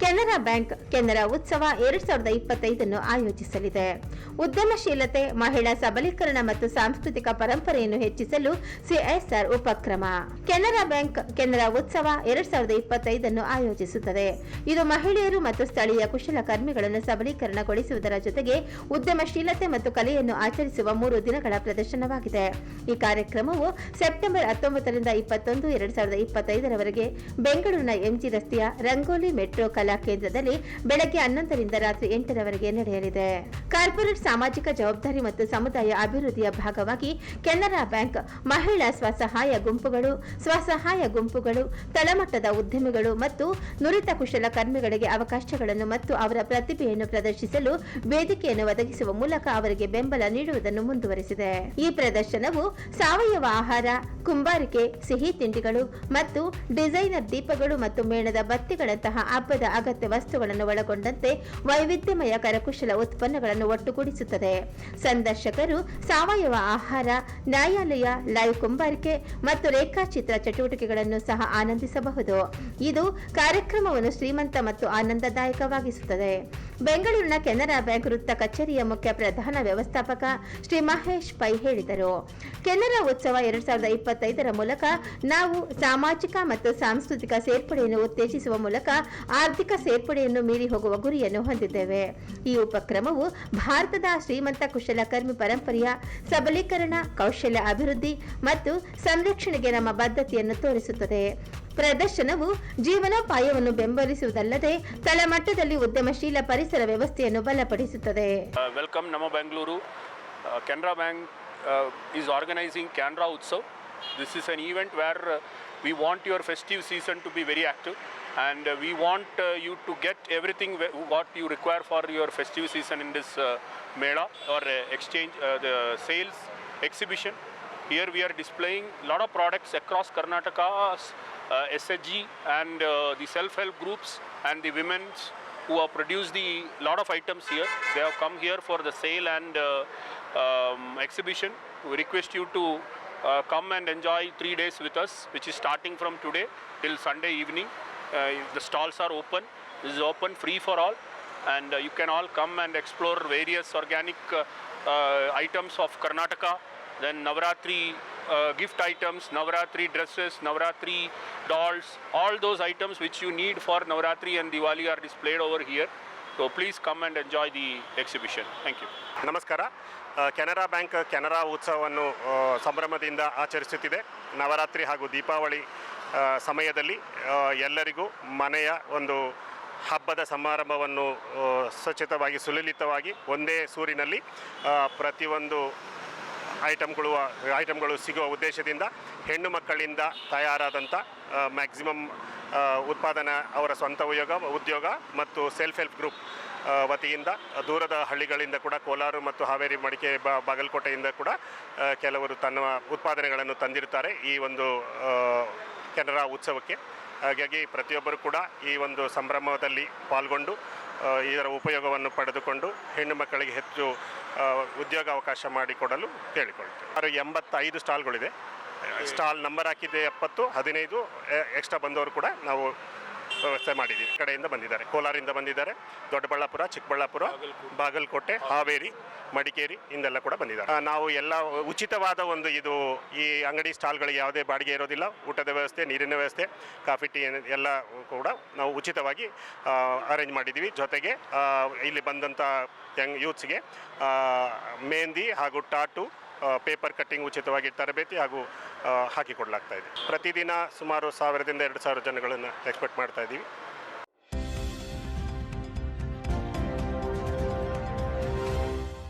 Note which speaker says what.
Speaker 1: Canara bank Canara ಉತ್ಸವ 2025 ಆಯೋಜಿಸಲಿದೆ. ಉದ್ಯಮಶೀಲತೆ, ಮಹಿಳಾ ಸಬಲೀಕರಣ ಮತ್ತು ಸಾಂಸ್ಕೃತಿಕ ಪರಂಪರೆಯನ್ನು ಹೆಚ್ಚಿಸಲು ಸಿಎಸ್ಆರ್ ಉಪಕ್ರಮ. ಕೆನರಾ ಬ್ಯಾಂಕ್ ಕೆನರಾ ಉತ್ಸವ 2025 ಆಯೋಜಿಸುತ್ತದೆ. ಇದು ಮಹಿಳೆಯರು ಮತ್ತು ಸ್ಥಳೀಯ ಕುಶಲಕರ್ಮಿಗಳನ್ನು ಸಬಲೀಕರಣಗೊಳಿಸುವುದರ ಜೊತೆಗೆ ಉದ್ಯಮಶೀಲತೆ ಮತ್ತು ಕಲೆಯನ್ನು ಆಚರಿಸುವ 3 ದಿನಗಳ ಪ್ರದರ್ಶನವಾಗಿದೆ. ಈ ಕಾರ್ಯಕ್ರಮವು ಸೆಪ್ಟೆಂಬರ್ 19 ರಿಂದ 21, 2025 ರವರೆಗೆ ಬೆಂಗಳೂರಿನ ಎಂಜಿ ರಸ್ತೆಯ ರಂಗೋಲಿ ಮೆಟ್ರೋ ಕಲಾ ಕೇಂದ್ರದಲ್ಲಿ ಬೆಳಗ್ಗೆ 11 ರಿಂದ ರಾತ್ರಿ 8 ರವರೆಗೆ ನಡೆಯಲಿದೆ. ಕಾರ್ಪೊರೇಟ್ ಸಾಮಾಜಿಕ ಜವಾಬ್ದಾರಿ ಮತ್ತು ಸಮುದಾಯ ಅಭಿವೃದ್ಧಿಯ ಭಾಗವಾಗಿ ಕೆನರಾ ಬ್ಯಾಂಕ್ ಮಹಿಳಾ ಸ್ವಸಹಾಯ ಗುಂಪುಗಳು, ತಳಮಟ್ಟದ ಉದ್ಯಮಿಗಳು ಮತ್ತು ನುರಿತ ಕುಶಲಕರ್ಮಿಗಳಿಗೆ ಅವಕಾಶಗಳನ್ನು ಮತ್ತು ಅವರ ಪ್ರತಿಭೆಯನ್ನು ಪ್ರದರ್ಶಿಸಲು ವೇದಿಕೆಯನ್ನು ಒದಗಿಸುವ ಮೂಲಕ ಅವರಿಗೆ ಬೆಂಬಲ ನೀಡುವುದನ್ನು ಮುಂದುವರೆಸಿದೆ. ಈ ಪ್ರದರ್ಶನವು ಸಾವಯವ ಆಹಾರ, ಕುಂಬಾರಿಕೆ, ಸಿಹಿ ತಿಂಡಿಗಳು ಮತ್ತು ಡಿಸೈನರ್ ದೀಪಗಳು ಮತ್ತು ಮೇಣದ ಬತ್ತಿಗಳಂತಹ ಹಬ್ಬದ ಅಗತ್ಯ ವಸ್ತುಗಳನ್ನು ಒಳಗೊಂಡಂತೆ ವೈವಿಧ್ಯಮಯ ಕರಕುಶಲ ಉತ್ಪನ್ನಗಳನ್ನು ಒಟ್ಟುಗೂಡಿಸುತ್ತದೆ. ಸಂದರ್ಶಕರು ಸಾವಯವ ಆಹಾರ, ನ್ಯಾಯಾಲಯ, ಲೈವ್ ಕುಂಬಾರಿಕೆ ಮತ್ತು ರೇಖಾಚಿತ್ರ ಚಟುವಟಿಕೆಗಳನ್ನು ಸಹ ಆನಂದಿಸಬಹುದು. ಇದು ಕಾರ್ಯಕ್ರಮವನ್ನು ಶ್ರೀಮಂತ ಮತ್ತು ಆನಂದದಾಯಕವಾಗಿಸುತ್ತದೆ. ಬೆಂಗಳೂರಿನ ಕೆನರಾ ಬ್ಯಾಂಕ್ ವೃತ್ತ ಕಚೇರಿಯ ಮುಖ್ಯ ಪ್ರಧಾನ ವ್ಯವಸ್ಥಾಪಕ ಶ್ರೀ ಮಹೇಶ್ ಪೈ ಹೇಳಿದರು. ಕೆನರಾ ಉತ್ಸವ 2025 ಮೂಲಕ ನಾವು ಸಾಮಾಜಿಕ ಮತ್ತು ಸಾಂಸ್ಕೃತಿಕ ಸೇರ್ಪಡೆಯನ್ನು ಉತ್ತೇಜಿಸುವ ಮೂಲಕ ಆರ್ಥಿಕ ಸೇರ್ಪಡೆಯನ್ನು ಮೀರಿ ಹೋಗುವ ಗುರಿಯನ್ನು ಹೊಂದಿದ್ದೇವೆ. ಈ ಉಪಕ್ರಮವು ಭಾರತದ ಶ್ರೀಮಂತ ಕುಶಲಕರ್ಮಿ ಪರಂಪರೆಯ ಸಬಲೀಕರಣ, ಕೌಶಲ್ಯ ಅಭಿವೃದ್ಧಿ ಮತ್ತು ಸಂರಕ್ಷಣೆಗೆ ನಮ್ಮ ಬದ್ಧತೆಯನ್ನು ತೋರಿಸುತ್ತದೆ. ಪ್ರದರ್ಶನವು ಜೀವನೋಪಾಯವನ್ನು ಬೆಂಬಲಿಸುವುದಲ್ಲದೆ ತಳಮಟ್ಟದಲ್ಲಿ ಉದ್ಯಮಶೀಲ ಪರಿಸರ ವ್ಯವಸ್ಥೆಯನ್ನು ಬಲಪಡಿಸುತ್ತದೆ.
Speaker 2: ವೆಲ್ಕಮ್ ನಮ್ಮ Bengaluru. Canara bank is organizing Canara Utsav. This is an event where we want your festive season to be very active, and we want you to get everything what you require for your festive season in this mela or exchange, the sales exhibition. Here we are displaying a lot of products across Karnataka's SHG and the self-help groups and the women who have produced the lot of items here. They have come here for the sale and exhibition. We request you to come and enjoy 3 days with us, which is starting from today till Sunday evening. The stalls are open. This is open free for all, and you can all come and explore various organic items of Karnataka. Then Navaratri gift items, Navaratri dresses, Navaratri dolls, all those items which you need for Navaratri and Diwali are displayed over here. So please come and enjoy the exhibition. Thank you.
Speaker 3: ನಮಸ್ಕಾರ. Canara bank Canara ಉತ್ಸವವನ್ನು ಸಂಭ್ರಮದಿಂದ ಆಚರಿಸುತ್ತಿದೆ. ನವರಾತ್ರಿ ಹಾಗೂ ದೀಪಾವಳಿ ಸಮಯದಲ್ಲಿ ಎಲ್ಲರಿಗೂ ಮನೆಯ ಒಂದು ಹಬ್ಬದ ಸಮಾರಂಭವನ್ನು ಸ್ವಚ್ಛತವಾಗಿ ಸುಲಲಿತವಾಗಿ ಒಂದೇ ಸೂರಿನಲ್ಲಿ ಪ್ರತಿಯೊಂದು ಐಟಮ್ಗಳು ಸಿಗುವ ಉದ್ದೇಶದಿಂದ ಹೆಣ್ಣು ಮಕ್ಕಳಿಂದ ತಯಾರಾದಂಥ ಮ್ಯಾಕ್ಸಿಮಮ್ ಉತ್ಪಾದನಾ ಅವರ ಸ್ವಂತ ಉದ್ಯೋಗ ಮತ್ತು ಸೆಲ್ಫ್ ಹೆಲ್ಪ್ ಗ್ರೂಪ್ ವತಿಯಿಂದ ದೂರದ ಹಳ್ಳಿಗಳಿಂದ ಕೂಡ ಕೋಲಾರ ಮತ್ತು ಹಾವೇರಿ, ಮಡಿಕೆ, ಬಾಗಲಕೋಟೆಯಿಂದ ಕೂಡ ಕೆಲವರು ತನ್ನ ಉತ್ಪಾದನೆಗಳನ್ನು ತಂದಿರುತ್ತಾರೆ ಈ ಒಂದು ಕೆನರಾ ಉತ್ಸವಕ್ಕೆ. ಹಾಗಾಗಿ ಪ್ರತಿಯೊಬ್ಬರು ಕೂಡ ಈ ಒಂದು ಸಂಭ್ರಮದಲ್ಲಿ ಪಾಲ್ಗೊಂಡು ಇದರ ಉಪಯೋಗವನ್ನು ಪಡೆದುಕೊಂಡು ಹೆಣ್ಣು ಮಕ್ಕಳಿಗೆ ಹೆಚ್ಚು ಉದ್ಯೋಗಾವಕಾಶ ಮಾಡಿಕೊಡಲು ಕೇಳಿಕೊಳ್ತೇವೆ. 85 ಸ್ಟಾಲ್ಗಳಿದೆ. ಸ್ಟಾಲ್ ನಂಬರ್ ಹಾಕಿದೆ 70, 15 ಎಕ್ಸ್ಟ್ರಾ ಬಂದವರು ಕೂಡ ನಾವು ವ್ಯವಸ್ಥೆ ಮಾಡಿದ್ದೀವಿ. ಕಡೆಯಿಂದ ಬಂದಿದ್ದಾರೆ, ಕೋಲಾರಿಂದ ಬಂದಿದ್ದಾರೆ, ದೊಡ್ಡಬಳ್ಳಾಪುರ, ಚಿಕ್ಕಬಳ್ಳಾಪುರ, ಬಾಗಲಕೋಟೆ, ಹಾವೇರಿ, ಮಡಿಕೇರಿ ಇಂದೆಲ್ಲ ಕೂಡ ಬಂದಿದ್ದಾರೆ. ನಾವು ಎಲ್ಲ ಉಚಿತವಾದ ಒಂದು ಈ ಅಂಗಡಿ ಸ್ಟಾಲ್ಗಳಿಗೆ ಯಾವುದೇ ಬಾಡಿಗೆ ಇರೋದಿಲ್ಲ. ಊಟದ ವ್ಯವಸ್ಥೆ, ನೀರಿನ ವ್ಯವಸ್ಥೆ, ಕಾಫಿ ಟೀ ಎಲ್ಲ ಕೂಡ ನಾವು ಉಚಿತವಾಗಿ ಅರೇಂಜ್ ಮಾಡಿದ್ದೀವಿ. ಜೊತೆಗೆ ಇಲ್ಲಿ ಬಂದಂಥ ಯೂತ್ಸ್ಗೆ ಮೆಹಂದಿ ಹಾಗೂ ಟಾಟು, ಪೇಪರ್ ಕಟ್ಟಿಂಗ್ ಉಚಿತವಾಗಿ ತರಬೇತಿ ಹಾಗೂ ಹಾಕಿಕೊಡಲಾಗ್ತಾ ಇದೆ. ಪ್ರತಿದಿನ ಸುಮಾರು 1000 ರಿಂದ 2000 ಜನಗಳನ್ನು ಎಕ್ಸ್ಪೆಕ್ಟ್ ಮಾಡ್ತಾ ಇದ್ದೀವಿ.